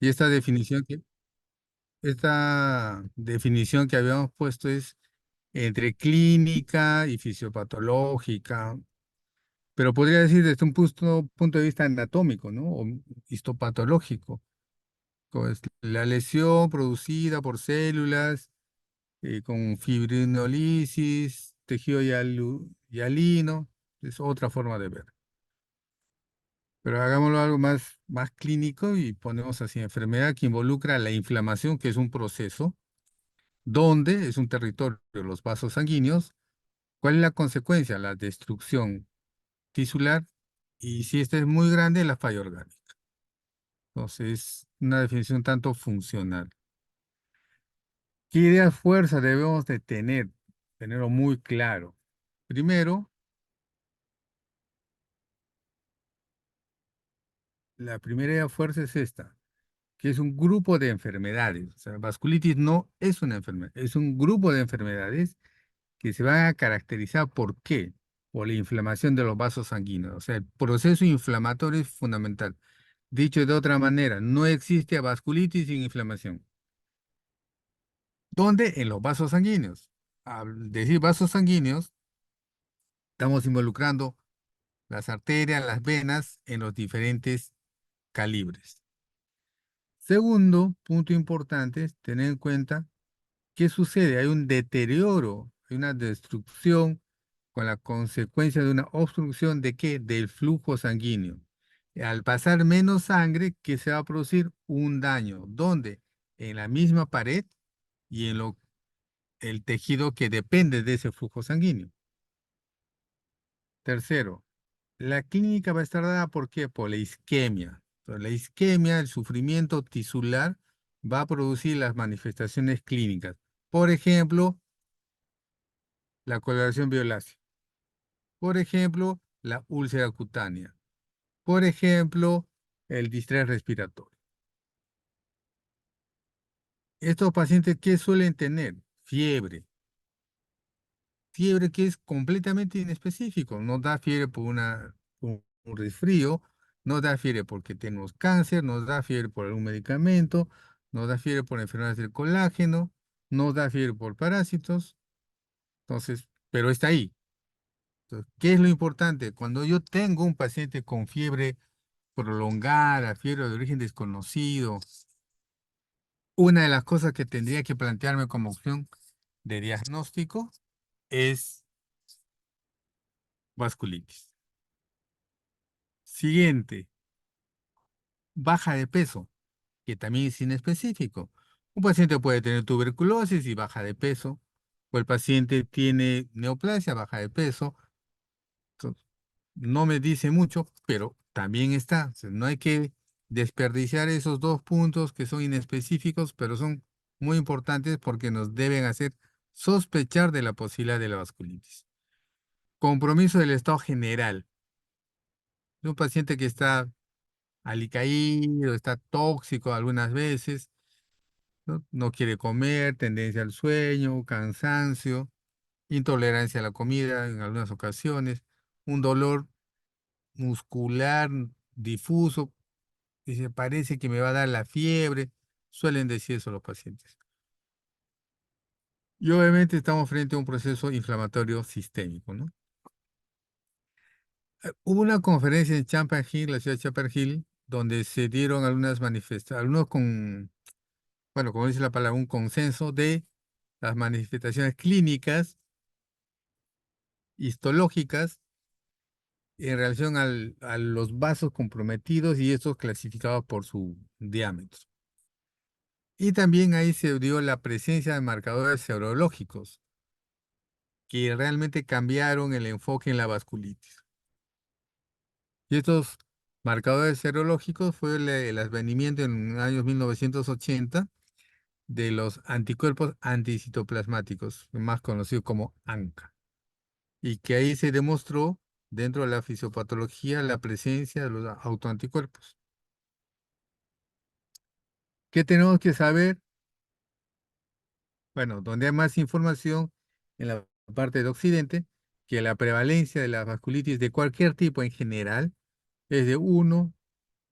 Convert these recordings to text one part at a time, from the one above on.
Y esta definición que habíamos puesto es entre clínica y fisiopatológica, pero podría decir desde un punto de vista anatómico, ¿no? O histopatológico. Pues, la lesión producida por células con fibrinolisis, tejido hialino, es otra forma de ver. Pero hagámoslo algo más clínico y ponemos así, enfermedad que involucra la inflamación, que es un proceso, donde es un territorio de los vasos sanguíneos. ¿Cuál es la consecuencia? La destrucción tisular y si esta es muy grande, la falla orgánica. Entonces, una definición tanto funcional. ¿Qué ideas fuerza debemos de tener? Tenerlo muy claro. Primero, la primera idea fuerza es esta, que es un grupo de enfermedades. O sea, vasculitis no es una enfermedad, es un grupo de enfermedades que se van a caracterizar ¿por qué? Por la inflamación de los vasos sanguíneos. O sea, el proceso inflamatorio es fundamental. Dicho de otra manera, no existe vasculitis sin inflamación. ¿Dónde? En los vasos sanguíneos. Al decir vasos sanguíneos, estamos involucrando las arterias, las venas en los diferentes calibres. Segundo punto importante es tener en cuenta qué sucede. Hay un deterioro, hay una destrucción con la consecuencia de una obstrucción de qué? Del flujo sanguíneo. Al pasar menos sangre, ¿qué se va a producir? Un daño. ¿Dónde? En la misma pared y en el tejido que depende de ese flujo sanguíneo. Tercero, la clínica va a estar dada ¿por qué? Por la isquemia. Entonces, la isquemia, el sufrimiento tisular, va a producir las manifestaciones clínicas. Por ejemplo, la coloración violácea. Por ejemplo, la úlcera cutánea. Por ejemplo, el distrés respiratorio. Estos pacientes, ¿qué suelen tener? Fiebre. Fiebre que es completamente inespecífico. No da fiebre por un resfrío, no da fiebre porque tenemos cáncer, no da fiebre por algún medicamento, no da fiebre por enfermedades del colágeno, no da fiebre por parásitos. Entonces, pero está ahí. Entonces, ¿qué es lo importante? Cuando yo tengo un paciente con fiebre prolongada, fiebre de origen desconocido, una de las cosas que tendría que plantearme como opción de diagnóstico es vasculitis. Siguiente, baja de peso, que también es inespecífico. Un paciente puede tener tuberculosis y baja de peso, o el paciente tiene neoplasia, baja de peso. Entonces, no me dice mucho, pero también está. O sea, no hay que desperdiciar esos dos puntos que son inespecíficos, pero son muy importantes porque nos deben hacer sospechar de la posibilidad de la vasculitis. Compromiso del estado general. De un paciente que está alicaído, está tóxico algunas veces, ¿no? No quiere comer, tendencia al sueño, cansancio, intolerancia a la comida en algunas ocasiones, un dolor muscular difuso, y se parece que me va a dar la fiebre, suelen decir eso los pacientes. Y obviamente estamos frente a un proceso inflamatorio sistémico, ¿no? Hubo una conferencia en Champion Hill, la ciudad de Champion Hill, donde se dieron algunas manifestaciones, algunos con, bueno, como dice la palabra, un consenso de las manifestaciones clínicas, histológicas, en relación a los vasos comprometidos y estos clasificados por su diámetro. Y también ahí se dio la presencia de marcadores serológicos que realmente cambiaron el enfoque en la vasculitis. Y estos marcadores serológicos fue el advenimiento en los años 1980 de los anticuerpos anticitoplasmáticos, más conocidos como ANCA, y que ahí se demostró dentro de la fisiopatología la presencia de los autoanticuerpos. ¿Qué tenemos que saber? Bueno, donde hay más información en la parte de Occidente, que la prevalencia de la vasculitis de cualquier tipo en general es de 1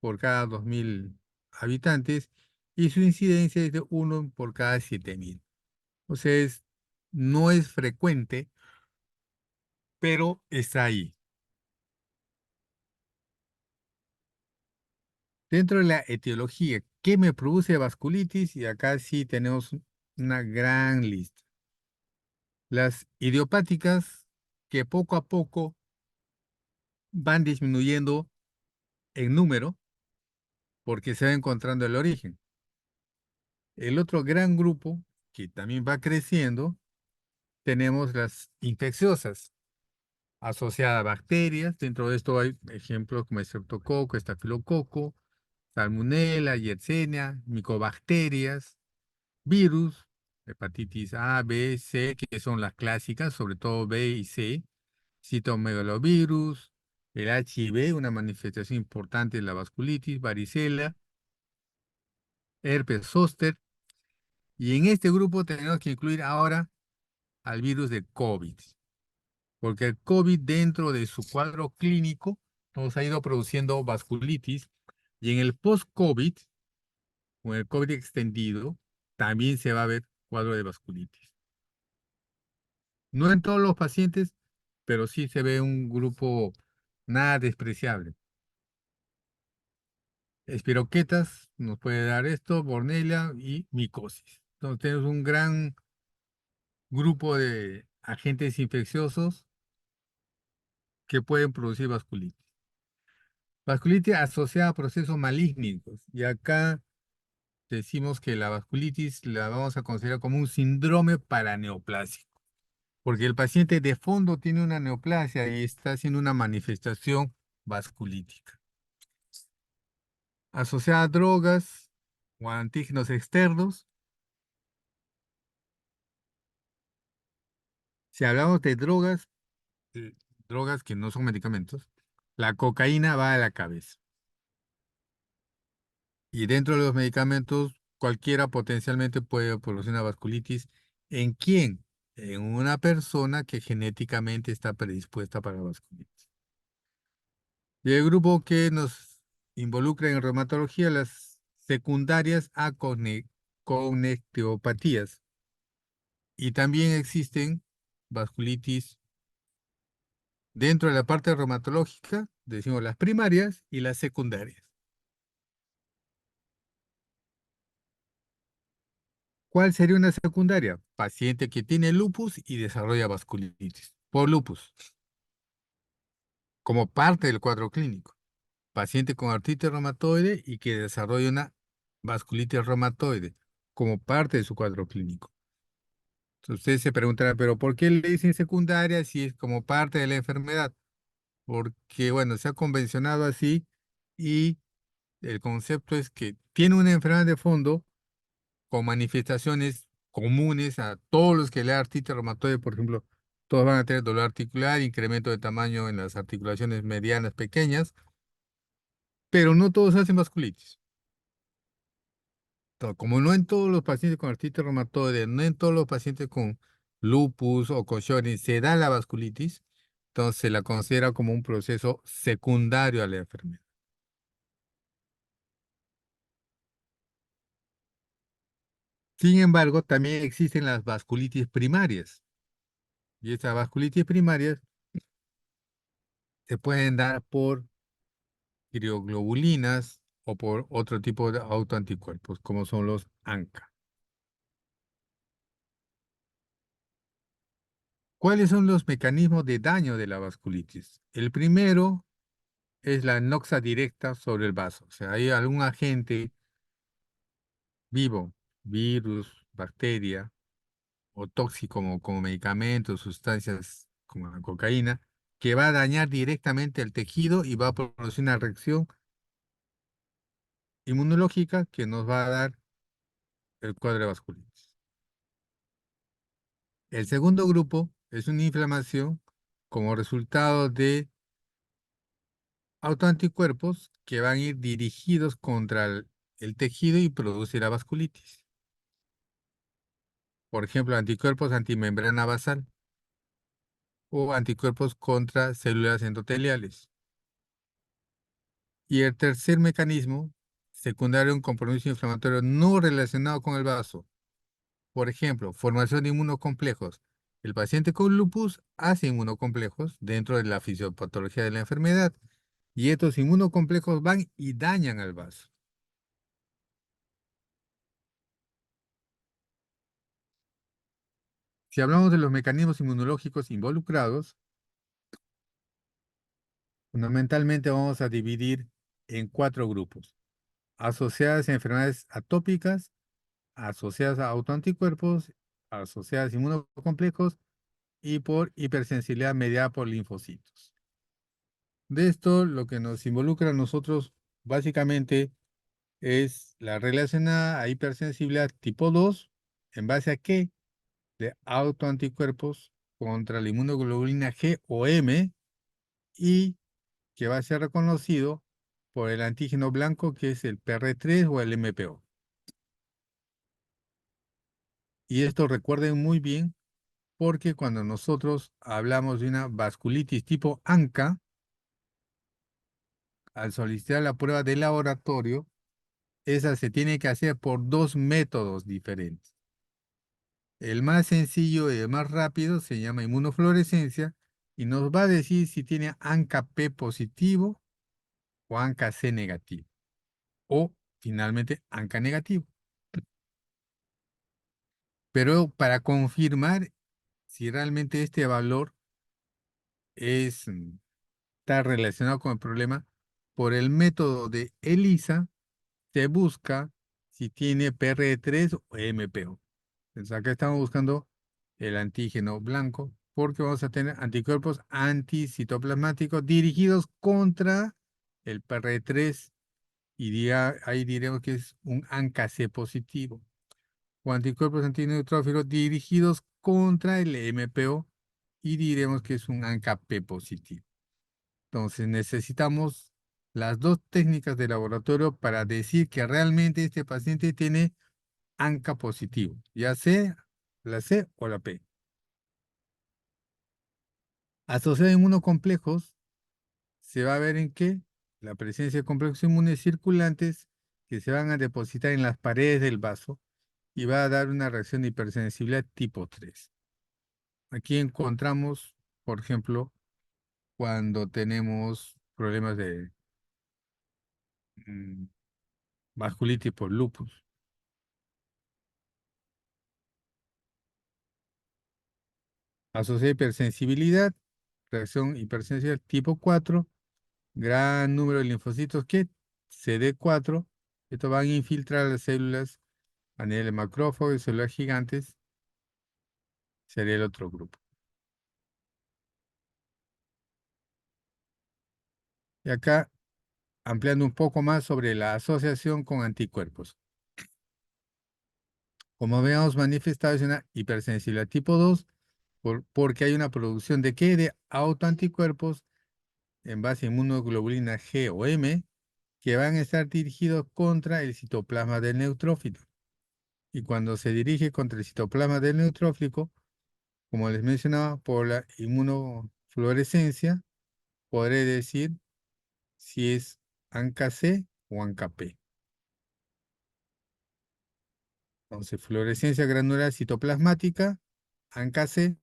por cada 2000 habitantes y su incidencia es de 1 por cada 7.000. O sea, no es frecuente, pero está ahí. Dentro de la etiología, ¿qué me produce vasculitis? Y acá sí tenemos una gran lista. Las idiopáticas que poco a poco van disminuyendo en número porque se va encontrando el origen. El otro gran grupo que también va creciendo, tenemos las infecciosas asociadas a bacterias. Dentro de esto hay ejemplos como estreptococo, estafilococo, salmonella, yersinia, micobacterias, virus, hepatitis A, B, C, que son las clásicas, sobre todo B y C, citomegalovirus, el HIV, una manifestación importante de la vasculitis, varicela, herpes zóster, y en este grupo tenemos que incluir ahora al virus de COVID, porque el COVID dentro de su cuadro clínico nos ha ido produciendo vasculitis, y en el post-COVID, con el COVID extendido, también se va a ver cuadro de vasculitis. No en todos los pacientes, pero sí se ve un grupo nada despreciable. Espiroquetas nos puede dar esto, Borrelia y micosis. Entonces tenemos un gran grupo de agentes infecciosos que pueden producir vasculitis. Vasculitis asociada a procesos malignos. Y acá decimos que la vasculitis la vamos a considerar como un síndrome paraneoplásico, porque el paciente de fondo tiene una neoplasia y está haciendo una manifestación vasculítica. Asociada a drogas o a antígenos externos, si hablamos de drogas, eh, drogas que no son medicamentos, la cocaína va a la cabeza. Y dentro de los medicamentos, cualquiera potencialmente puede producir una vasculitis. ¿En quién? En una persona que genéticamente está predispuesta para la vasculitis. Y el grupo que nos involucra en reumatología, las secundarias a conectivopatías. Y también existen vasculitis dentro de la parte reumatológica, decimos las primarias y las secundarias. ¿Cuál sería una secundaria? Paciente que tiene lupus y desarrolla vasculitis por lupus, como parte del cuadro clínico. Paciente con artritis reumatoide y que desarrolla una vasculitis reumatoide, como parte de su cuadro clínico. Entonces, usted se preguntará, ¿pero por qué le dicen secundaria si es como parte de la enfermedad? Porque, bueno, se ha convencionado así y el concepto es que tiene una enfermedad de fondo con manifestaciones comunes a todos los que le da artritis reumatoide, por ejemplo, todos van a tener dolor articular, incremento de tamaño en las articulaciones medianas, pequeñas, pero no todos hacen vasculitis. Como no en todos los pacientes con artritis reumatoide, no en todos los pacientes con lupus o con Sjögren's se da la vasculitis, entonces se la considera como un proceso secundario a la enfermedad. Sin embargo, también existen las vasculitis primarias, y estas vasculitis primarias se pueden dar por crioglobulinas o por otro tipo de autoanticuerpos, como son los ANCA. ¿Cuáles son los mecanismos de daño de la vasculitis? El primero es la noxa directa sobre el vaso. O sea, hay algún agente vivo, virus, bacteria o tóxico como medicamentos, sustancias como la cocaína, que va a dañar directamente el tejido y va a producir una reacción inmunológica que nos va a dar el cuadro de vasculitis. El segundo grupo es una inflamación como resultado de autoanticuerpos que van a ir dirigidos contra el tejido y producir la vasculitis. Por ejemplo, anticuerpos antimembrana basal o anticuerpos contra células endoteliales. Y el tercer mecanismo secundario a un compromiso inflamatorio no relacionado con el vaso. Por ejemplo, formación de inmunocomplejos. El paciente con lupus hace inmunocomplejos dentro de la fisiopatología de la enfermedad y estos inmunocomplejos van y dañan al vaso. Si hablamos de los mecanismos inmunológicos involucrados, fundamentalmente vamos a dividir en cuatro grupos: asociadas a enfermedades atópicas, asociadas a autoanticuerpos, asociadas a inmunocomplejos y por hipersensibilidad mediada por linfocitos. De esto, lo que nos involucra a nosotros básicamente es la relacionada a hipersensibilidad tipo 2, ¿en base a qué? De autoanticuerpos contra la inmunoglobulina G o M, y que va a ser reconocido por el antígeno blanco que es el PR3 o el MPO. Y esto recuerden muy bien porque cuando nosotros hablamos de una vasculitis tipo ANCA, al solicitar la prueba de laboratorio, esa se tiene que hacer por dos métodos diferentes. El más sencillo y el más rápido se llama inmunofluorescencia y nos va a decir si tiene ANCA-P positivo o ANCA-C negativo o finalmente ANCA negativo. Pero para confirmar si realmente este valor está relacionado con el problema, por el método de ELISA se busca si tiene PR3 o MPO. Entonces acá estamos buscando el antígeno blanco porque vamos a tener anticuerpos anticitoplasmáticos dirigidos contra el PR3 y ahí diremos que es un ANCA-C positivo, o anticuerpos antineutrófilos dirigidos contra el MPO y diremos que es un ANCA-P positivo. Entonces necesitamos las dos técnicas de laboratorio para decir que realmente este paciente tiene ANCA positivo, ya sea la C o la P. Asociado a inmunocomplejos, se va a ver en qué la presencia de complejos inmunes circulantes que se van a depositar en las paredes del vaso y va a dar una reacción de hipersensibilidad tipo 3. Aquí encontramos, por ejemplo, cuando tenemos problemas de mm, vasculitis por lupus. Asociada a hipersensibilidad, reacción hipersensibilidad tipo 4, gran número de linfocitos que CD4, estos van a infiltrar las células a nivel de macrófagos y células gigantes, sería el otro grupo. Y acá, ampliando un poco más sobre la asociación con anticuerpos. Como habíamos manifestado, es una hipersensibilidad tipo 2 porque hay una producción de ¿qué? De autoanticuerpos en base a inmunoglobulina G o M que van a estar dirigidos contra el citoplasma del neutrófilo. Y cuando se dirige contra el citoplasma del neutrófilo, como les mencionaba, por la inmunofluorescencia, podré decir si es ANCA-C o ANCA-P. Entonces, fluorescencia granular citoplasmática, ANCA-C,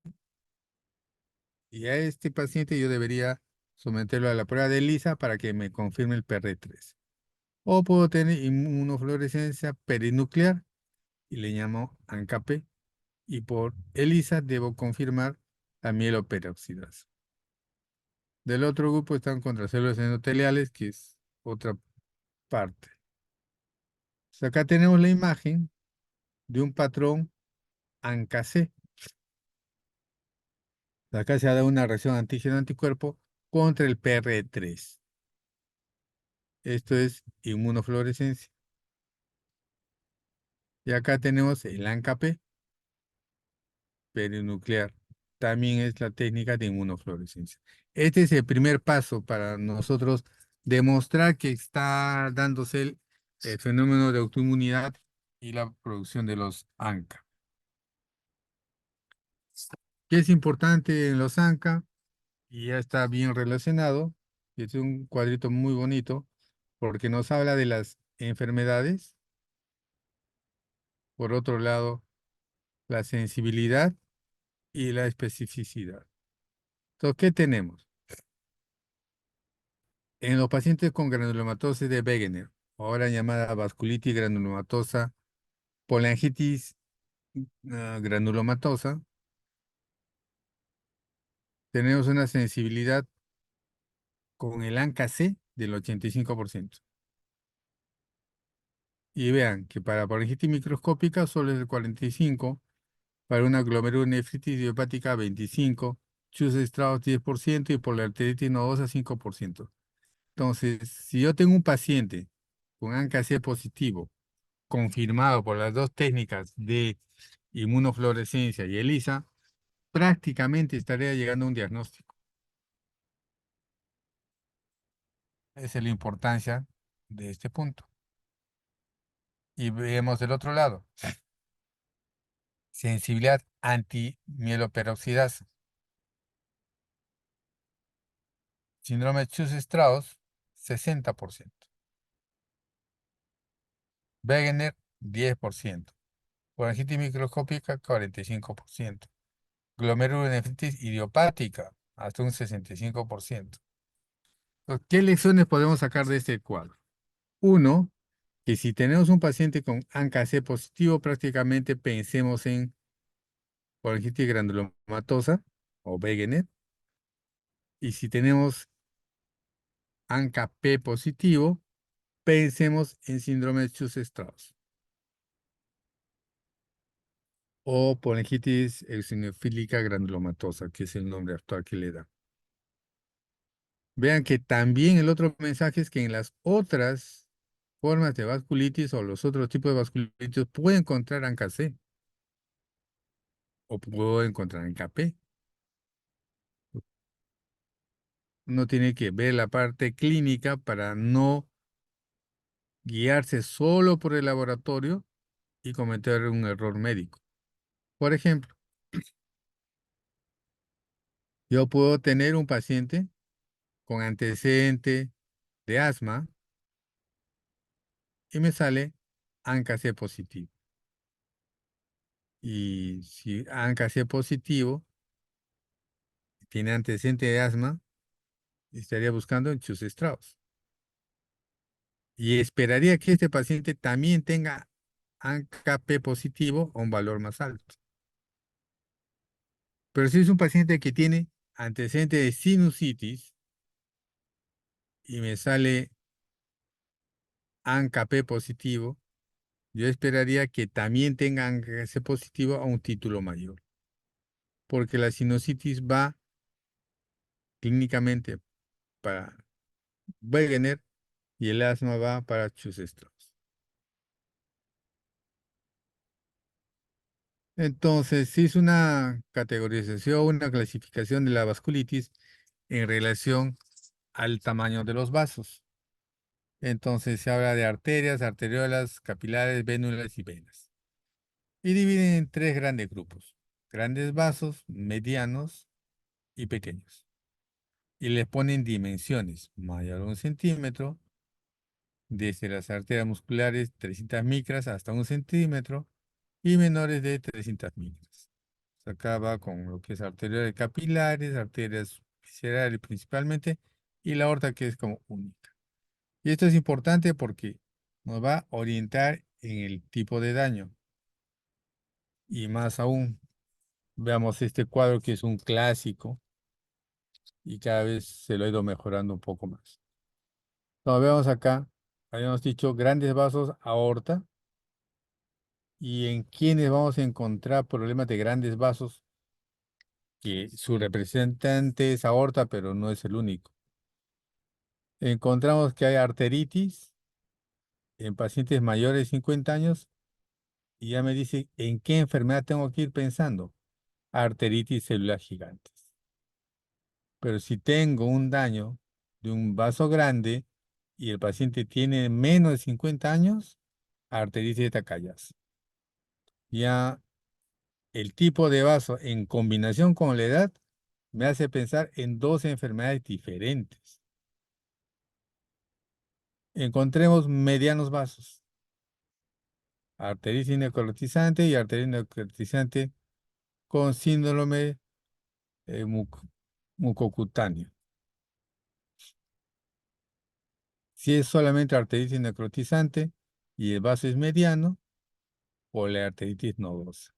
y a este paciente yo debería someterlo a la prueba de ELISA para que me confirme el PR3. O puedo tener inmunofluorescencia perinuclear y le llamo ANCA-P. Y por ELISA debo confirmar la mieloperoxidasa. Del otro grupo están contracélulas endoteliales, que es otra parte. Pues acá tenemos la imagen de un patrón ANCA-C. Acá se ha dado una reacción antígeno-anticuerpo contra el PR3. Esto es inmunofluorescencia. Y acá tenemos el ANCA-P perinuclear. También es la técnica de inmunofluorescencia. Este es el primer paso para nosotros demostrar que está dándose el fenómeno de autoinmunidad y la producción de los ANCA. ¿Qué es importante en los ANCA? Y ya está bien relacionado. Y es un cuadrito muy bonito porque nos habla de las enfermedades. Por otro lado, la sensibilidad y la especificidad. Entonces, ¿qué tenemos? En los pacientes con granulomatosis de Wegener, ahora llamada vasculitis granulomatosa, polangitis granulomatosa, tenemos una sensibilidad con el ANCA-C del 85%. Y vean que para parálisis microscópica solo es el 45%, para una glomerulonefritis idiopática 25%, Chus-Strauss 10% y por la arteritis nodosa 5%. Entonces, si yo tengo un paciente con ANCA-C positivo, confirmado por las dos técnicas de inmunofluorescencia y ELISA, prácticamente estaría llegando a un diagnóstico. Esa es la importancia de este punto. Y vemos del otro lado. Sensibilidad antimielosperoxidasa. Síndrome de Chus-Strauss, 60%. Wegener, 10%. Faringitis microscópica, 45%. Glomerulonefritis idiopática, hasta un 65%. Entonces, ¿qué lecciones podemos sacar de este cuadro? Uno, que si tenemos un paciente con ANCA-C positivo, prácticamente pensemos en faringitis granulomatosa o Wegener. Y si tenemos ANCA-P positivo, pensemos en síndrome de Chus-Strauss o polangitis eosinofílica granulomatosa, que es el nombre actual que le da. Vean que también el otro mensaje es que en las otras formas de vasculitis o los otros tipos de vasculitis puede encontrar ANCA-C o puedo encontrar ANCA-P. Uno tiene que ver la parte clínica para no guiarse solo por el laboratorio y cometer un error médico. Por ejemplo, yo puedo tener un paciente con antecedente de asma y me sale ANCA-C positivo. Y si ANCA-C positivo tiene antecedente de asma, estaría buscando en Chus-Strauss. Y esperaría que este paciente también tenga ANCA-P positivo o un valor más alto. Pero si es un paciente que tiene antecedente de sinusitis y me sale ANCA-P positivo, yo esperaría que también tenga ANCA-C positivo a un título mayor. Porque la sinusitis va clínicamente para Wegener y el asma va para Chus-Strauss. Entonces, se hizo una categorización, una clasificación de la vasculitis en relación al tamaño de los vasos. Entonces, se habla de arterias, arteriolas, capilares, vénulas y venas. Y dividen en tres grandes grupos: grandes vasos, medianos y pequeños. Y les ponen dimensiones: mayor a 1 centímetro, desde las arterias musculares 300 micras hasta 1 centímetro, y menores de 300 micras. Se acaba con lo que es arterias capilares, arterias viscerales principalmente, y la aorta, que es como única. Y esto es importante porque nos va a orientar en el tipo de daño. Y más aún, veamos este cuadro que es un clásico y cada vez se lo ha ido mejorando un poco más. Como vemos acá, habíamos dicho grandes vasos, aorta, y en quienes vamos a encontrar problemas de grandes vasos, que su representante es aorta, pero no es el único. Encontramos que hay arteritis en pacientes mayores de 50 años y ya me dice en qué enfermedad tengo que ir pensando. Arteritis celular gigantes. Pero si tengo un daño de un vaso grande y el paciente tiene menos de 50 años, arteritis de Takayas. Ya el tipo de vaso en combinación con la edad me hace pensar en dos enfermedades diferentes. Encontremos medianos vasos, arteritis necrotizante y arteritis necrotizante con síndrome eh, muco- mucocutáneo. Si es solamente arteritis necrotizante y el vaso es mediano, poliarteritis nodosa.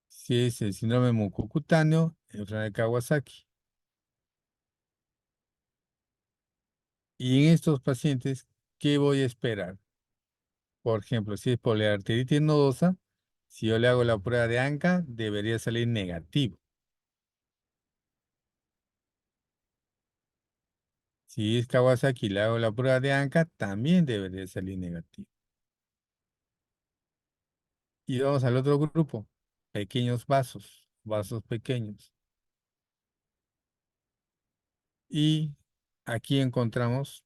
Si es el síndrome mucocutáneo, enfermedad de Kawasaki. Y en estos pacientes, ¿qué voy a esperar? Por ejemplo, si es poliarteritis nodosa, si yo le hago la prueba de ANCA, debería salir negativo. Si es Kawasaki y le hago la prueba de ANCA, también debería salir negativo. Y vamos al otro grupo, pequeños vasos, vasos pequeños. Y aquí encontramos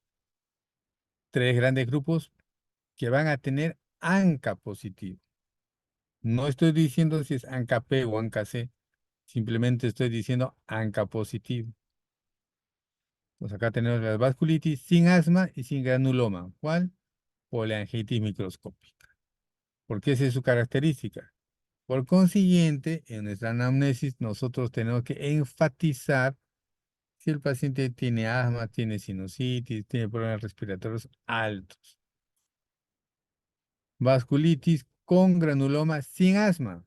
tres grandes grupos que van a tener ANCA positivo. No estoy diciendo si es ANCA P o ANCA C, simplemente estoy diciendo ANCA positivo. Pues acá tenemos la vasculitis sin asma y sin granuloma. ¿Cuál? Poliangitis microscópica. Porque esa es su característica. Por consiguiente, en nuestra anamnesis nosotros tenemos que enfatizar si el paciente tiene asma, tiene sinusitis, tiene problemas respiratorios altos. Vasculitis con granuloma sin asma,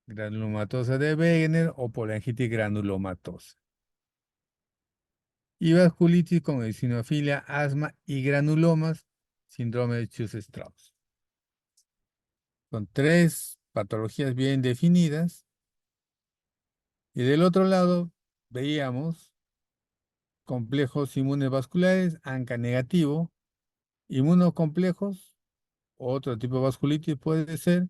granulomatosa de Wegener o poliangitis granulomatosa. Y vasculitis con eosinofilia, asma y granulomas, síndrome de Schuss-Strauss. Son tres patologías bien definidas. Y del otro lado veíamos complejos inmunes vasculares, ANCA negativo, inmunocomplejos, otro tipo de vasculitis puede ser,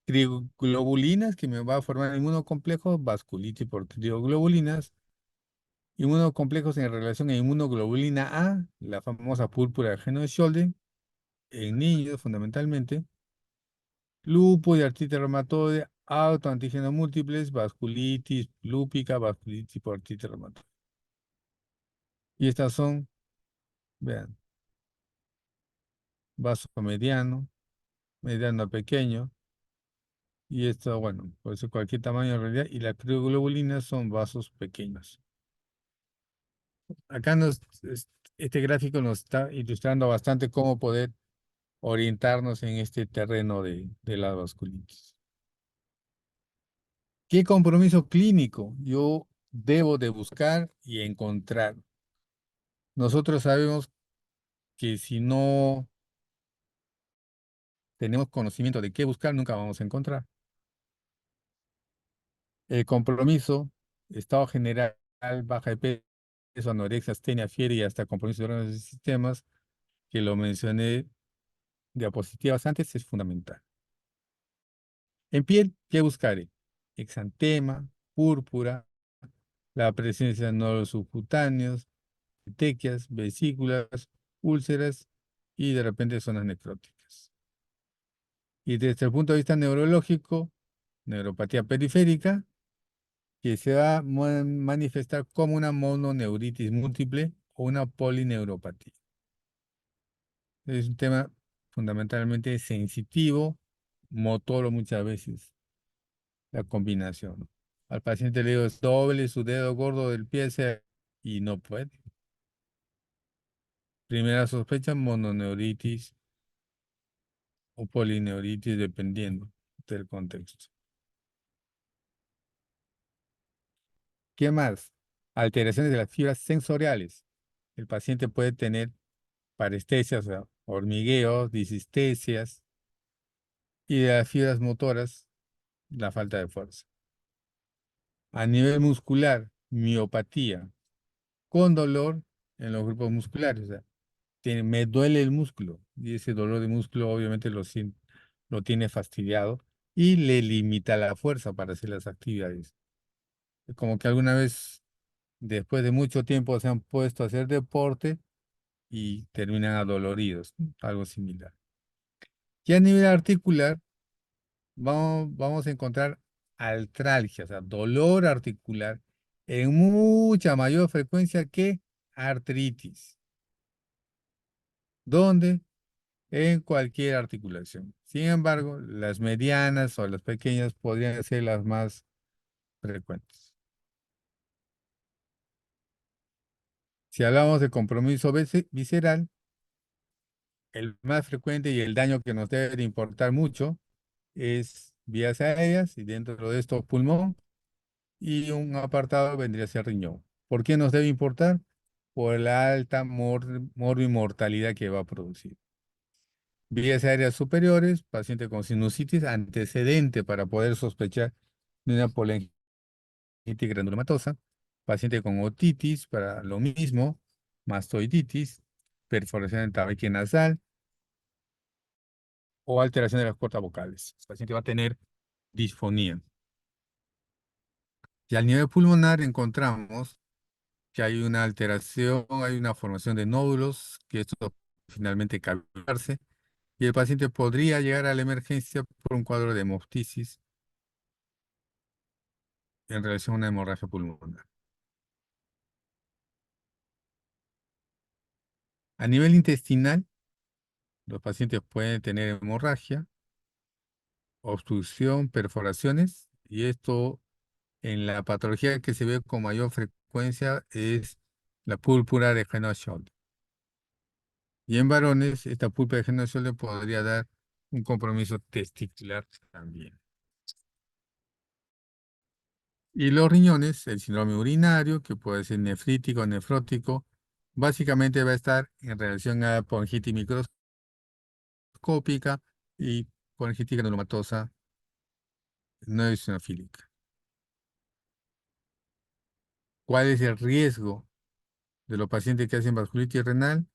crioglobulinas, que me va a formar inmunocomplejos, vasculitis por crioglobulinas, inmunocomplejos en relación a inmunoglobulina A, la famosa púrpura de Henoch-Schönlein, en niños fundamentalmente, lupus y artritis reumatoide, autoantígenos múltiples, vasculitis lúpica, vasculitis por artritis reumatoide. Y estas son, vean, vaso mediano, mediano a pequeño, y esto, bueno, puede ser cualquier tamaño en realidad, y las crioglobulinas son vasos pequeños. Acá este gráfico nos está ilustrando bastante cómo poder orientarnos en este terreno de la vasculitis. ¿Qué compromiso clínico yo debo de buscar y encontrar? Nosotros sabemos que si no tenemos conocimiento de qué buscar, nunca vamos a encontrar. El compromiso, estado general, baja de peso, anorexia, astenia, fiebre y hasta compromiso de órganos y sistemas, que lo mencioné diapositivas antes, es fundamental. En piel, ¿qué buscaré? Exantema, púrpura, la presencia de nódulos subcutáneos, petequias, vesículas, úlceras y de repente zonas necróticas. Y desde el punto de vista neurológico, neuropatía periférica, que se va a manifestar como una mononeuritis múltiple o una polineuropatía. Es un tema fundamentalmente sensitivo, motor muchas veces, la combinación. Al paciente le digo, doble su dedo gordo del pie y no puede. Primera sospecha, mononeuritis o polineuritis, dependiendo del contexto. ¿Qué más? Alteraciones de las fibras sensoriales. El paciente puede tener parestesias, o sea, hormigueos, disestesias, y de las fibras motoras, la falta de fuerza. A nivel muscular, miopatía, con dolor en los grupos musculares. O sea, me duele el músculo, y ese dolor de músculo obviamente lo tiene fastidiado y le limita la fuerza para hacer las actividades. Como que alguna vez, después de mucho tiempo, se han puesto a hacer deporte y terminan adoloridos, ¿no? Algo similar. Y a nivel articular, vamos a encontrar artralgia, o sea, dolor articular en mucha mayor frecuencia que artritis. ¿Dónde? En cualquier articulación. Sin embargo, las medianas o las pequeñas podrían ser las más frecuentes. Si hablamos de compromiso visceral, el más frecuente y el daño que nos debe de importar mucho es vías aéreas y dentro de esto pulmón y un apartado vendría a ser riñón. ¿Por qué nos debe importar? Por la alta morbimortalidad que va a producir. Vías aéreas superiores, paciente con sinusitis, antecedente para poder sospechar de una polingitis granulomatosa, paciente con otitis para lo mismo, mastoiditis, perforación del tabique nasal o alteración de las cuerdas vocales. El paciente va a tener disfonía. Y al nivel pulmonar encontramos que hay una alteración, hay una formación de nódulos, que esto finalmente calmarse, y el paciente podría llegar a la emergencia por un cuadro de hemoptisis en relación a una hemorragia pulmonar. A nivel intestinal, los pacientes pueden tener hemorragia, obstrucción, perforaciones, y esto en la patología que se ve con mayor frecuencia es la púrpura de Henoch-Schönlein. Y en varones, esta púrpura de Henoch-Schönlein podría dar un compromiso testicular también. Y los riñones, el síndrome urinario, que puede ser nefrítico o nefrótico, básicamente va a estar en relación a pancreatitis microscópica y pancreatitis granulomatosa no eosinofílica. ¿Cuál es el riesgo de los pacientes que hacen vasculitis renal?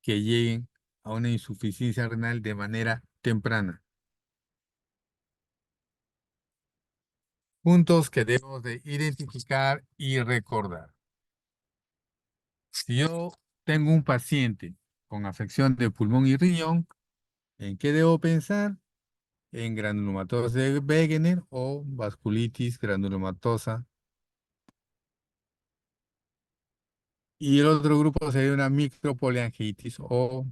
Que lleguen a una insuficiencia renal de manera temprana. Puntos que debemos de identificar y recordar. Si yo tengo un paciente con afección de pulmón y riñón, ¿en qué debo pensar? En granulomatosis de Wegener o vasculitis granulomatosa. Y el otro grupo sería una micropoliangitis o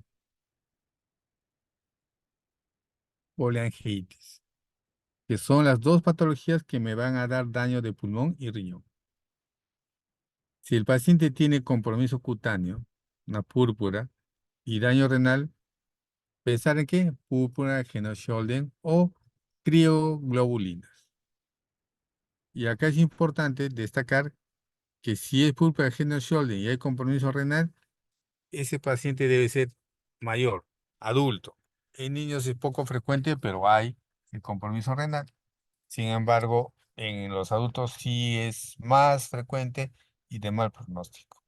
poliangitis, que son las dos patologías que me van a dar daño de pulmón y riñón. Si el paciente tiene compromiso cutáneo, una púrpura y daño renal, pensar en qué, púrpura, Henoch-Schönlein o crioglobulinas. Y acá es importante destacar que si es púrpura de Henoch-Schönlein y hay compromiso renal, ese paciente debe ser mayor, adulto. En niños es poco frecuente, pero hay el compromiso renal. Sin embargo, en los adultos sí es más frecuente y de mal pronóstico.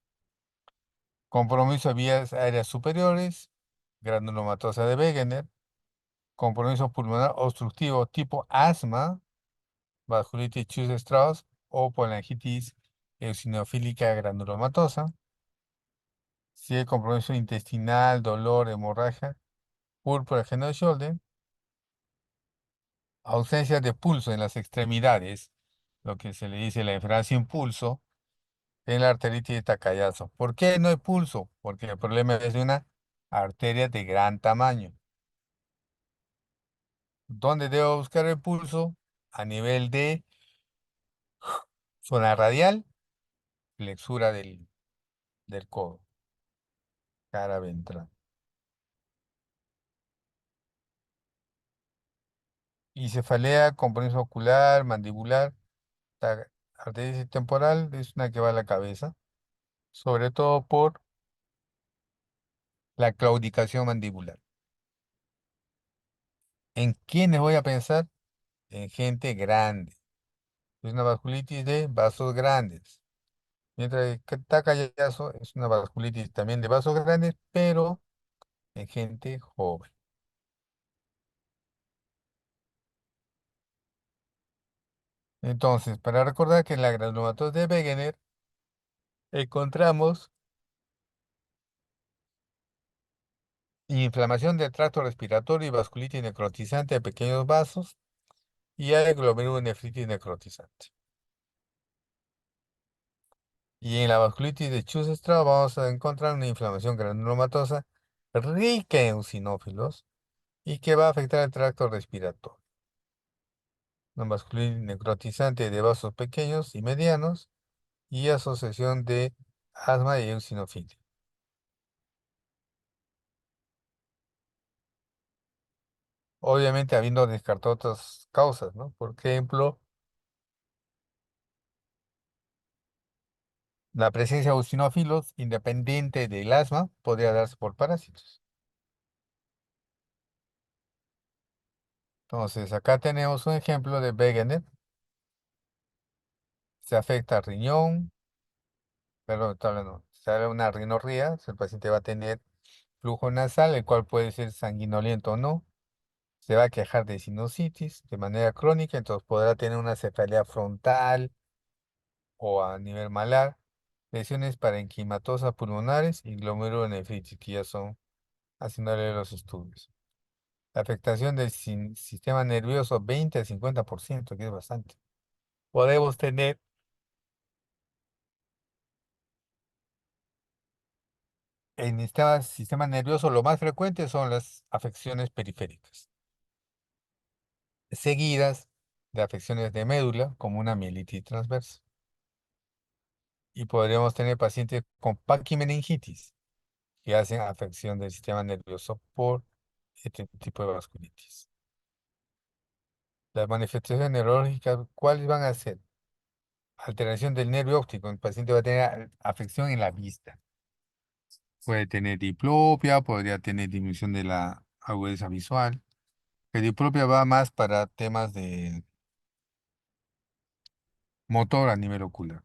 Compromiso de vías aéreas superiores, granulomatosa de Wegener, compromiso pulmonar obstructivo tipo asma, vasculitis Chus-Strauss o polangitis eosinofílica granulomatosa. Si hay compromiso intestinal, dolor, hemorragia, púrpura Henoch-Schönlein, ausencia de pulso en las extremidades, lo que se le dice la enfermedad sin pulso, en la arteritis de Takayasu. ¿Por qué no hay pulso? Porque el problema es de una arteria de gran tamaño. ¿Dónde debo buscar el pulso? A nivel de zona radial, flexura del codo, cara ventral. Y cefalea, compromiso ocular, mandibular, arteria temporal es una que va a la cabeza, sobre todo por la claudicación mandibular. ¿En quiénes voy a pensar? En gente grande. Es una vasculitis de vasos grandes. Mientras que Takayasu es una vasculitis también de vasos grandes, pero en gente joven. Entonces, para recordar que en la granulomatosis de Wegener encontramos inflamación del tracto respiratorio y vasculitis necrotizante de pequeños vasos y hay glomerulonefritis necrotizante. Y en la vasculitis de Chus-Strauss vamos a encontrar una inflamación granulomatosa rica en eosinófilos y que va a afectar el tracto respiratorio. Una vasculitis necrotizante de vasos pequeños y medianos y asociación de asma y eosinofilia. Obviamente habiendo descartado otras causas, ¿no? Por ejemplo, la presencia de eosinófilos independiente del asma podría darse por parásitos. Entonces, acá tenemos un ejemplo de Wegener. Se afecta al riñón, perdón, estoy hablando, sale una rinorrea, el paciente va a tener flujo nasal, el cual puede ser sanguinolento o no. Se va a quejar de sinusitis de manera crónica, entonces podrá tener una cefalea frontal o a nivel malar, lesiones parenquimatosas pulmonares y glomerulonefritis, que ya son haciéndole los estudios. La afectación del sistema nervioso 20 al 50%, que es bastante. Podemos tener en este sistema nervioso lo más frecuente son las afecciones periféricas, seguidas de afecciones de médula, como una mielitis transversa. Y podríamos tener pacientes con paquimeningitis, que hacen afección del sistema nervioso por este tipo de vasculitis. Las manifestaciones neurológicas, ¿cuáles van a ser? Alteración del nervio óptico. El paciente va a tener afección en la vista. Puede tener diplopia, podría tener disminución de la agudeza visual. La diplopia va más para temas de motor a nivel ocular.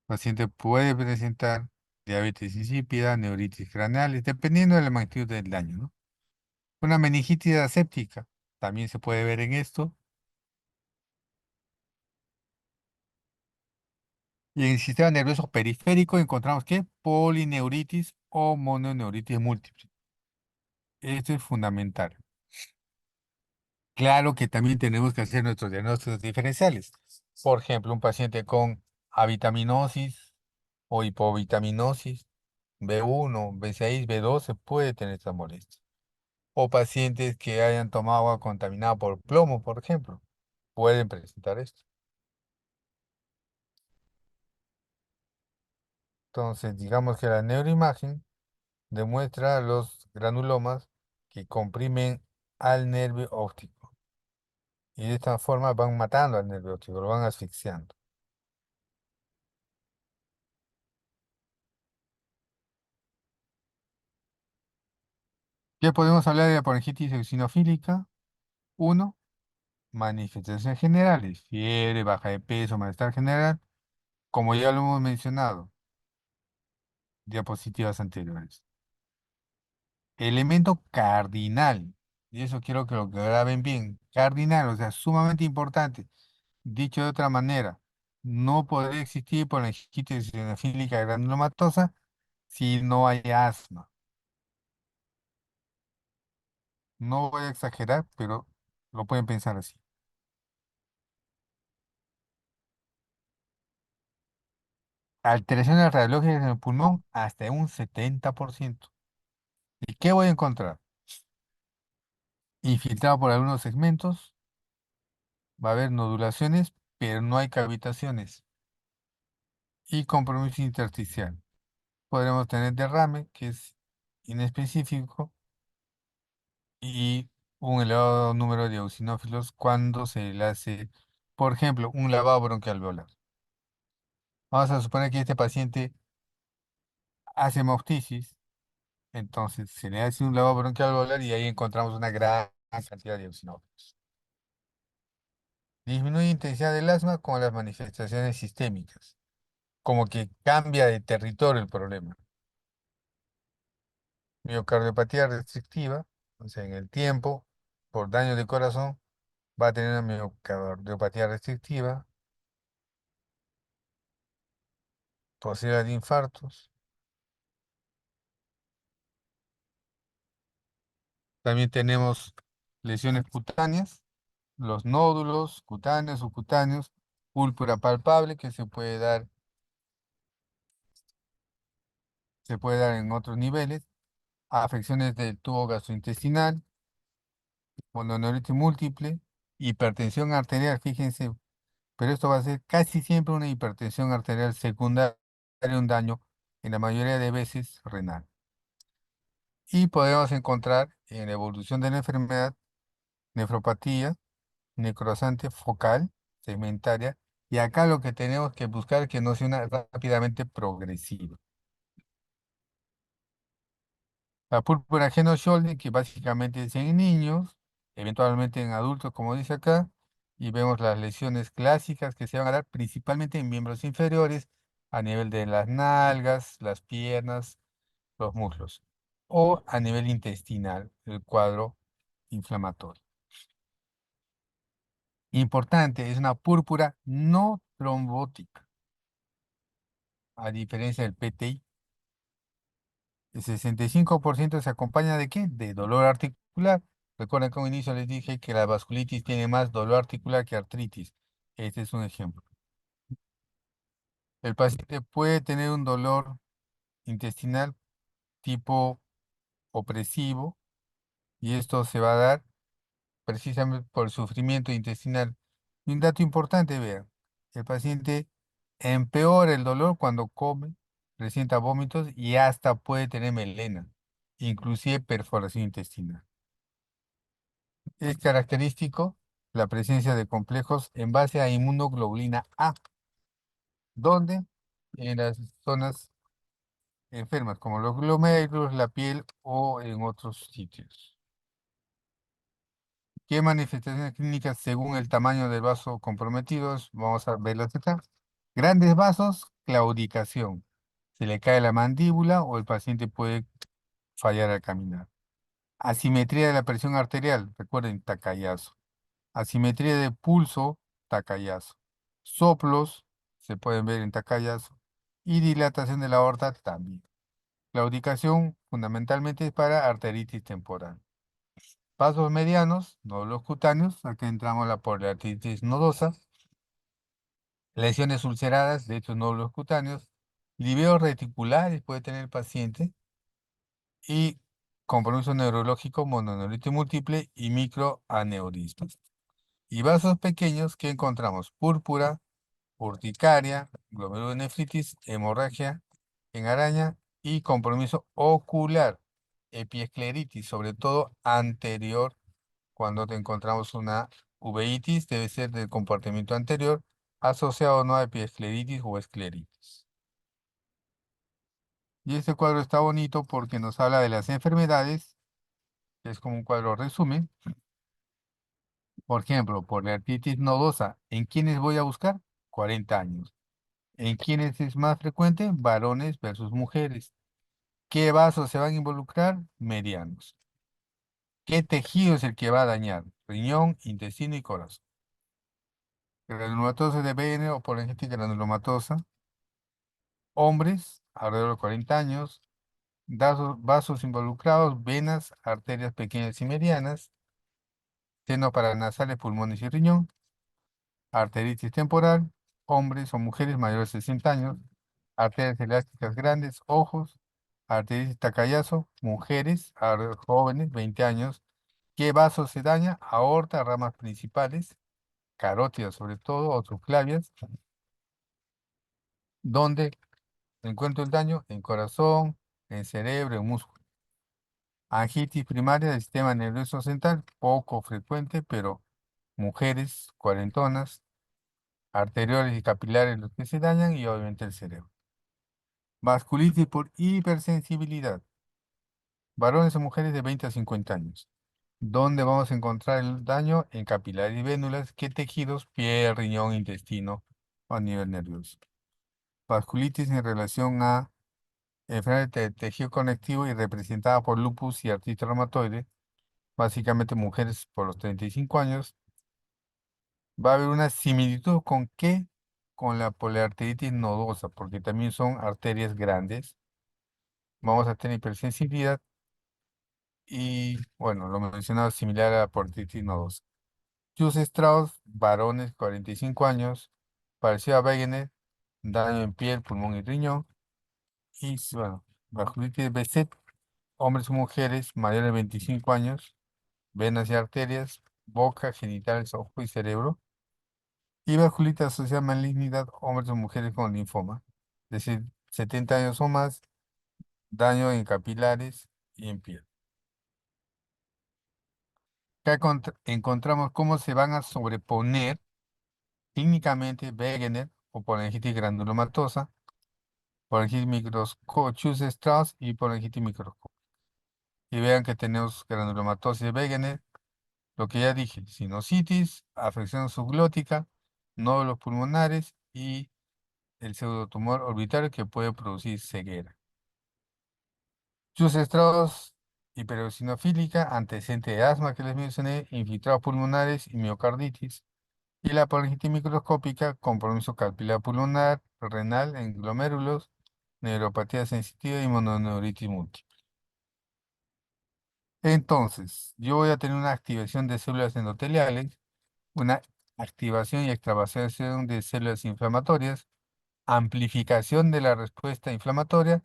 El paciente puede presentar diabetes insípida, neuritis craneales, dependiendo de la magnitud del daño, ¿no? Una meningitis aséptica también se puede ver en esto. Y en el sistema nervioso periférico encontramos que polineuritis o mononeuritis múltiple. Esto es fundamental. Claro que también tenemos que hacer nuestros diagnósticos diferenciales. Por ejemplo, un paciente con avitaminosis o hipovitaminosis, B1, B6, B12 puede tener esta molestia. O pacientes que hayan tomado agua contaminada por plomo, por ejemplo, pueden presentar esto. Entonces, digamos que la neuroimagen demuestra los granulomas que comprimen al nervio óptico y de esta forma van matando al nervio óptico, lo van asfixiando. Ya podemos hablar de la parenquitis eosinofílica. Uno, manifestaciones generales, fiebre, baja de peso, malestar general, como ya lo hemos mencionado, diapositivas anteriores. Elemento cardinal, y eso quiero que lo graben bien, cardinal, o sea, sumamente importante. Dicho de otra manera, no podría existir parenquitis eosinofílica granulomatosa si no hay asma. No voy a exagerar, pero lo pueden pensar así. Alteraciones radiológicas en el pulmón hasta un 70%. ¿Y qué voy a encontrar? Infiltrado por algunos segmentos, va a haber nodulaciones, pero no hay cavitaciones. Y compromiso intersticial. Podremos tener derrame, que es inespecífico, y un elevado número de eosinófilos cuando se le hace, por ejemplo, un lavado bronquial alveolar. Vamos a suponer que este paciente hace hemoptisis, entonces se le hace un lavado bronquial alveolar y ahí encontramos una gran cantidad de eosinófilos. Disminuye intensidad del asma con las manifestaciones sistémicas, como que cambia de territorio el problema. Miocardiopatía restrictiva, o sea, en el tiempo, por daño de corazón, va a tener una miocardiopatía restrictiva, posibilidad de infartos. También tenemos lesiones cutáneas, los nódulos cutáneos, subcutáneos, púrpura palpable que se puede dar se puede dar en otros niveles, afecciones del tubo gastrointestinal, mononeuritis múltiple, hipertensión arterial, fíjense, pero esto va a ser casi siempre una hipertensión arterial secundaria, un daño en la mayoría de veces renal. Y podemos encontrar en la evolución de la enfermedad nefropatía, necrosante focal, segmentaria, y acá lo que tenemos que buscar es que no sea una rápidamente progresiva. La púrpura Heno-Scholden, que básicamente es en niños, eventualmente en adultos, como dice acá, y vemos las lesiones clásicas que se van a dar principalmente en miembros inferiores, a nivel de las nalgas, las piernas, los muslos, o a nivel intestinal, el cuadro inflamatorio. Importante, es una púrpura no trombótica, a diferencia del PTI. El 65% se acompaña de ¿qué? De dolor articular. Recuerden que al inicio les dije que la vasculitis tiene más dolor articular que artritis. Este es un ejemplo. El paciente puede tener un dolor intestinal tipo opresivo y esto se va a dar precisamente por sufrimiento intestinal. Y un dato importante, vean, el paciente empeora el dolor cuando come, presenta vómitos y hasta puede tener melena, inclusive perforación intestinal. Es característico la presencia de complejos en base a inmunoglobulina A, donde en las zonas enfermas, como los glomérulos, la piel o en otros sitios. ¿Qué manifestaciones clínicas según el tamaño del vaso comprometidos? Vamos a verlas acá. Grandes vasos, claudicación. Se le cae la mandíbula o el paciente puede fallar al caminar. Asimetría de la presión arterial, recuerden, tacayazo. Asimetría de pulso, tacayazo. Soplos, se pueden ver en tacayazo. Y dilatación de la aorta también. Claudicación fundamentalmente es para arteritis temporal. Vasos medianos, nódulos cutáneos, acá entramos la poliarteritis nodosa. Lesiones ulceradas de estos nódulos cutáneos. Liveos reticulares puede tener el paciente. Y compromiso neurológico, mononeuritis múltiple y microaneurismas. Y vasos pequeños que encontramos púrpura, urticaria, glomerulonefritis, hemorragia en araña y compromiso ocular, epiescleritis, sobre todo anterior, cuando te encontramos una uveitis, debe ser del comportamiento anterior, asociado no a epiescleritis o escleritis. Y este cuadro está bonito porque nos habla de las enfermedades, que es como un cuadro resumen. Por ejemplo, por la artritis nodosa, ¿en quiénes voy a buscar? 40 años. ¿En quiénes es más frecuente? Varones versus mujeres. ¿Qué vasos se van a involucrar? Medianos. ¿Qué tejido es el que va a dañar? Riñón, intestino y corazón. Granulomatosa de BN o polingenética granulomatosa. Hombres, alrededor de 40 años. Vasos involucrados, venas, arterias pequeñas y medianas. Seno paranasales, pulmones y riñón. Arteritis temporal, hombres o mujeres mayores de 60 años. Arterias elásticas grandes, ojos. Arteritis tacayazo, mujeres, jóvenes, 20 años. ¿Qué vaso se daña? Aorta, ramas principales, carótidas sobre todo, o subclavias. ¿Dónde encuentro el daño? En corazón, en cerebro, en músculo. Angitis primaria del sistema nervioso central, poco frecuente, pero mujeres, cuarentonas, arterioles y capilares los que se dañan y obviamente el cerebro. Vasculitis por hipersensibilidad, varones o mujeres de 20 a 50 años. ¿Dónde vamos a encontrar el daño? En capilares y vénulas. ¿Qué tejidos? Piel, riñón, intestino o a nivel nervioso. Vasculitis en relación a enfermedad de tejido conectivo y representada por lupus y artritis reumatoide, básicamente mujeres por los 35 años. Va a haber una similitud con qué? Con la poliarteritis nodosa, porque también son arterias grandes. Vamos a tener hipersensibilidad y, bueno, lo mencionado similar a la poliarteritis nodosa. Jus Strauss, varones, 45 años, parecido a Wegener, daño en piel, pulmón y riñón. Y, bueno, Vasculitis BC, hombres y mujeres mayores de 25 años, venas y arterias, boca, genitales, ojo y cerebro. Y vasculitis asociada a malignidad, hombres o mujeres con linfoma. Es decir, 70 años o más, daño en capilares y en piel. Acá encontramos cómo se van a sobreponer clínicamente Wegener o porongitis granulomatosa, porongitis microscopius y porongitis microscópica. Y vean que tenemos granulomatosis de Wegener, lo que ya dije, sinusitis, afección subglótica, nódulos pulmonares y el pseudotumor orbitario que puede producir ceguera. Sus estrados hipereosinofílica, antecedente de asma que les mencioné, infiltrados pulmonares y miocarditis. Y la parálisis microscópica, compromiso capilar pulmonar, renal en glomérulos, neuropatía sensitiva y mononeuritis múltiple. Entonces, yo voy a tener una activación de células endoteliales, una activación y extravasación de células inflamatorias, amplificación de la respuesta inflamatoria,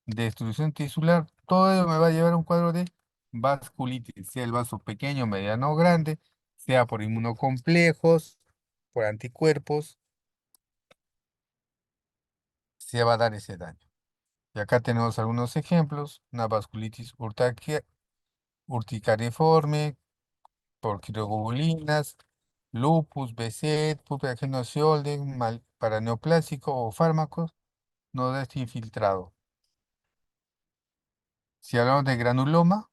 destrucción tisular. Todo ello me va a llevar a un cuadro de vasculitis, sea el vaso pequeño, mediano o grande, sea por inmunocomplejos, por anticuerpos, se va a dar ese daño. Y acá tenemos algunos ejemplos, una vasculitis urticariforme, por quirogobulinas, lupus, BZ, púrpura Scholden, mal para neoplásico o fármacos, no da este infiltrado. Si hablamos de granuloma,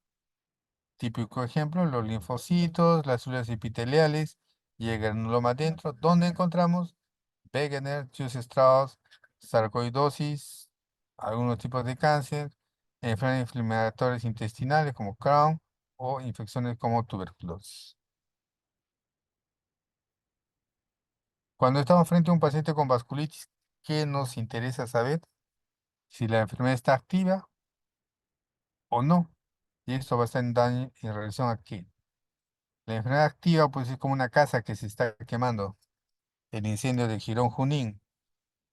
típico ejemplo, los linfocitos, las células epiteliales y el granuloma dentro, donde encontramos Wegener, Strauss, sarcoidosis, algunos tipos de cáncer, enfermedades inflamatorias intestinales como Crohn o infecciones como tuberculosis. Cuando estamos frente a un paciente con vasculitis, ¿qué nos interesa saber? Si la enfermedad está activa o no. Y esto va a estar en relación a qué. La enfermedad activa pues es como una casa que se está quemando, el incendio de Girón Junín.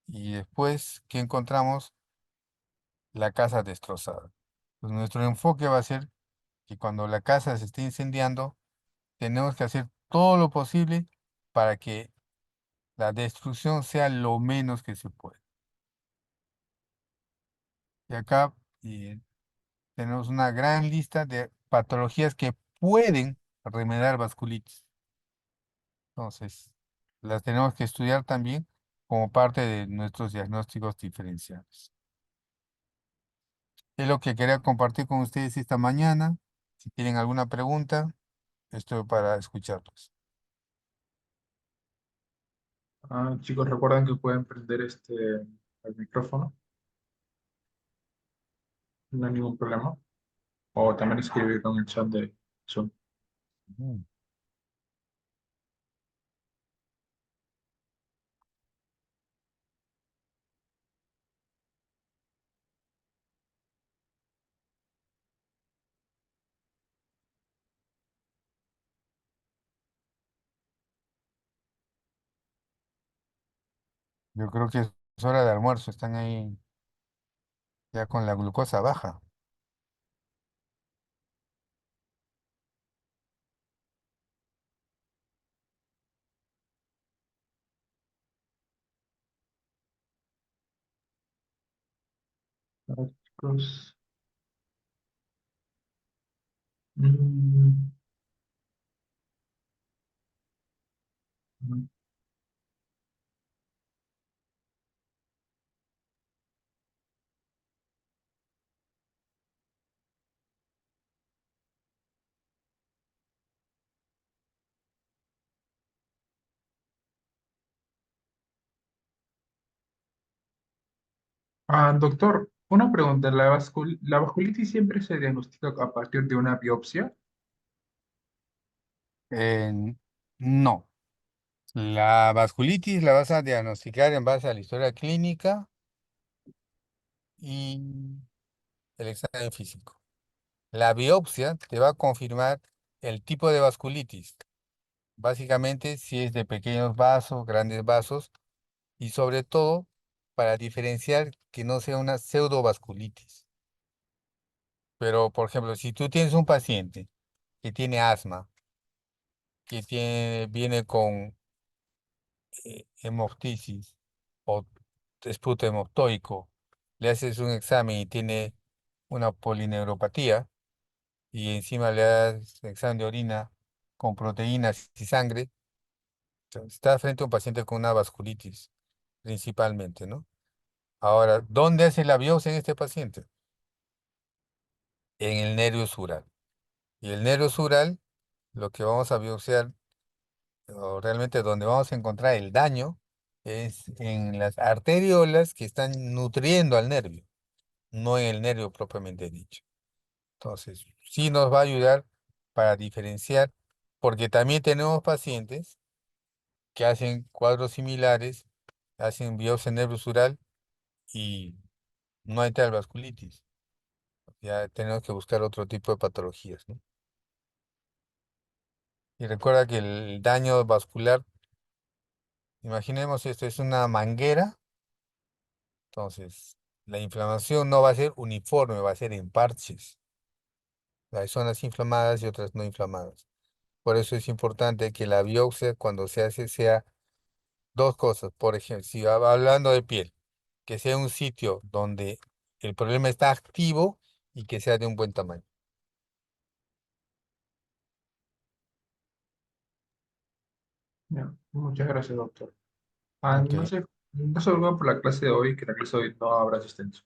Y después, ¿qué encontramos? La casa destrozada. Pues nuestro enfoque va a ser que cuando la casa se esté incendiando, tenemos que hacer todo lo posible para que la destrucción sea lo menos que se pueda. Y acá tenemos una gran lista de patologías que pueden remediar vasculitis. Entonces, las tenemos que estudiar también como parte de nuestros diagnósticos diferenciales. Es lo que quería compartir con ustedes esta mañana. Si tienen alguna pregunta, estoy para escucharlos. Chicos, recuerden que pueden prender el micrófono, no hay ningún problema. O también escribir con el chat de Zoom. Mm. Yo creo que es hora de almuerzo, están ahí ya con la glucosa baja. A ver, chicos. Mm, mm. Doctor, una pregunta. ¿La vasculitis siempre se diagnostica a partir de una biopsia? Eh, no, la vasculitis la vas a diagnosticar en base a la historia clínica y el examen físico. La biopsia te va a confirmar el tipo de vasculitis, básicamente si es de pequeños vasos, grandes vasos y sobre todo para diferenciar que no sea una pseudovasculitis. Pero, por ejemplo, si tú tienes un paciente que tiene asma, viene con hemoptisis o esputo hemoptoico, le haces un examen y tiene una polineuropatía y encima le das examen de orina con proteínas y sangre, está frente a un paciente con una vasculitis, principalmente, ¿no? Ahora, ¿dónde hace la biopsia en este paciente? En el nervio sural. Y el nervio sural, lo que vamos a biopsiar, o realmente donde vamos a encontrar el daño, es en las arteriolas que están nutriendo al nervio, no en el nervio propiamente dicho. Entonces, sí nos va a ayudar para diferenciar, porque también tenemos pacientes que hacen cuadros similares, hacen biopsia nerviosural y no hay tal vasculitis. Ya tenemos que buscar otro tipo de patologías, ¿no? Y recuerda que el daño vascular, imaginemos esto, es una manguera, entonces la inflamación no va a ser uniforme, va a ser en parches. Hay zonas inflamadas y otras no inflamadas. Por eso es importante que la biopsia, cuando se hace, sea dos cosas. Por ejemplo, si hablando de piel, que sea un sitio donde el problema está activo y que sea de un buen tamaño. Ya, muchas gracias, doctor. Ok. No se preocupe por la clase de hoy, que la clase de hoy no habrá asistencia.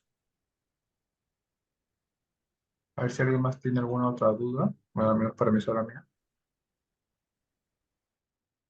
A ver si alguien más tiene alguna otra duda. Bueno, al menos para mí sola mía.